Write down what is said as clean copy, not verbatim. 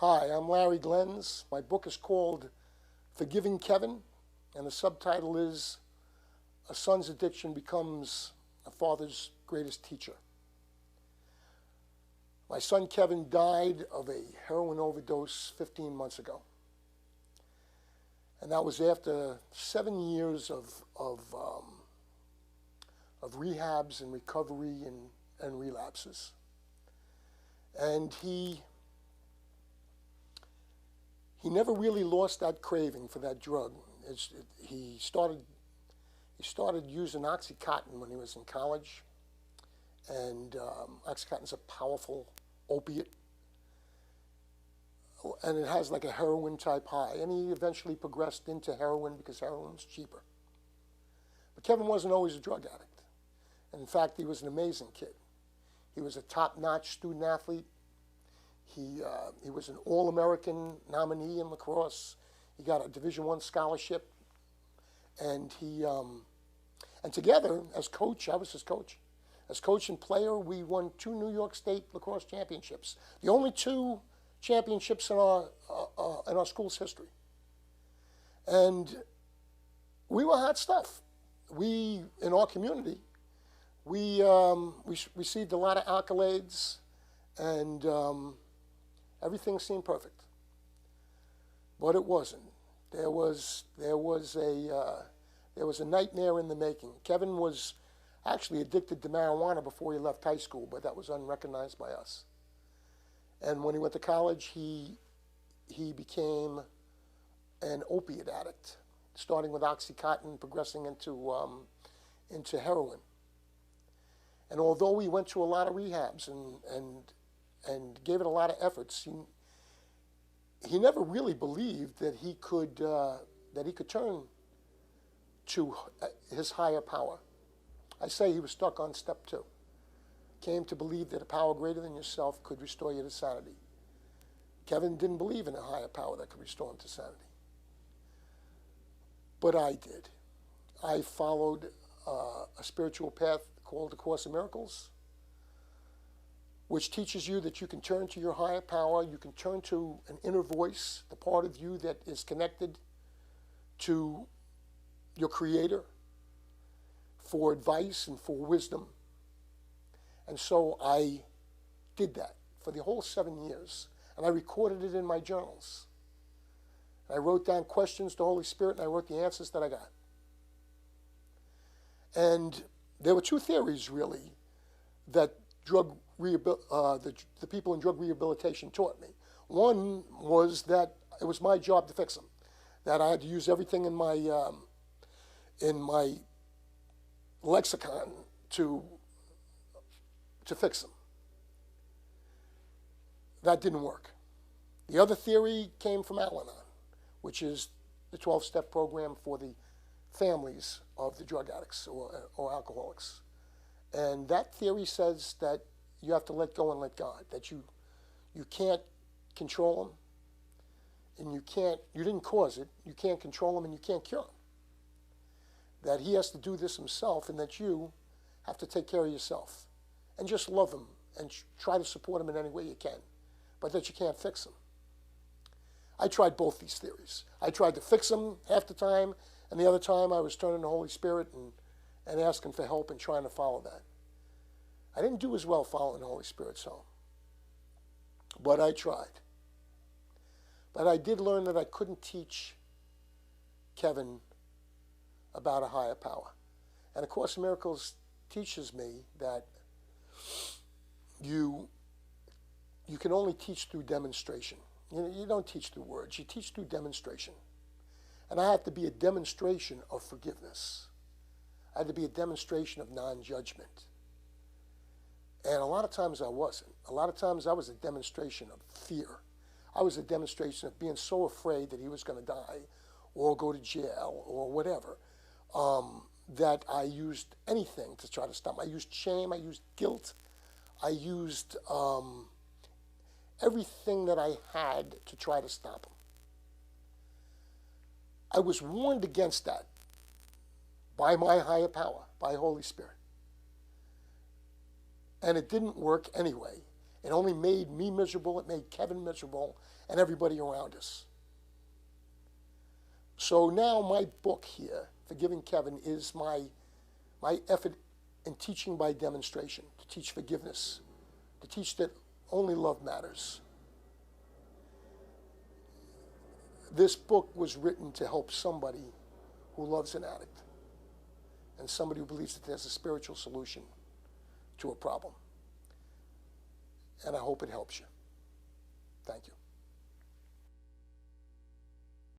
Hi, I'm Larry Glenz. My book is called Forgiving Kevin, and the subtitle is A Son's Addiction Becomes a Father's Greatest Teacher. My son Kevin died of a heroin overdose 15 months ago. And that was after 7 years of rehabs and recovery and relapses. And he never really lost that craving for that drug. He started using OxyContin when he was in college, and OxyContin's a powerful opiate, and it has like a heroin type high. And he eventually progressed into heroin because heroin's cheaper. But Kevin wasn't always a drug addict. And in fact, he was an amazing kid. He was a top-notch student athlete. He was an All-American nominee in lacrosse. He got a Division I scholarship. And and together, as coach, I was his coach. As coach and player, we won 2 New York State lacrosse championships. The only 2 championships in our school's history. And we were hot stuff. We, in our community, we received a lot of accolades, and everything seemed perfect. But it wasn't. There was a nightmare in the making. Kevin was actually addicted to marijuana before he left high school, but that was unrecognized by us. And when he went to college, he became an opiate addict, starting with OxyContin, progressing into heroin. And although we went to a lot of rehabs and gave it a lot of efforts, he never really believed that he could turn to his higher power. I say he was stuck on step 2. Came to believe that a power greater than yourself could restore you to sanity. Kevin didn't believe in a higher power that could restore him to sanity. But I did. I followed a spiritual path called the Course in Miracles, which teaches you that you can turn to your higher power, you can turn to an inner voice, the part of you that is connected to your Creator, for advice and for wisdom. And so I did that for the whole 7 years, and I recorded it in my journals. And I wrote down questions to the Holy Spirit, and I wrote the answers that I got. And there were 2 theories, really, that the people in drug rehabilitation taught me. One was that it was my job to fix them, that I had to use everything in my lexicon to fix them. That didn't work. The other theory came from Al-Anon, which is the 12-step program for the families of the drug addicts or alcoholics. And that theory says that you have to let go and let God, that you can't control them, and you didn't cause it, you can't control them, and you can't cure them. That he has to do this himself, and that you have to take care of yourself and just love him and try to support him in any way you can, but that you can't fix him. I tried both these theories. I tried to fix him half the time, and the other time I was turning to the Holy Spirit and asking for help and trying to follow that. I didn't do as well following the Holy Spirit's help, but I tried. But I did learn that I couldn't teach Kevin about a higher power. And A Course in Miracles teaches me that you can only teach through demonstration. You don't teach through words, you teach through demonstration. And I had to be a demonstration of forgiveness. I had to be a demonstration of non-judgment. And a lot of times I wasn't. A lot of times I was a demonstration of fear. I was a demonstration of being so afraid that he was going to die or go to jail or whatever, that I used anything to try to stop him. I used shame, I used guilt, I used everything that I had to try to stop him. I was warned against that by my higher power, by Holy Spirit. And it didn't work anyway. It only made me miserable, it made Kevin miserable, and everybody around us. So now my book here, Forgiving Kevin, is my effort in teaching by demonstration, to teach forgiveness, to teach that only love matters. This book was written to help somebody who loves an addict and somebody who believes that there's a spiritual solution to a problem. And I hope it helps you. Thank you.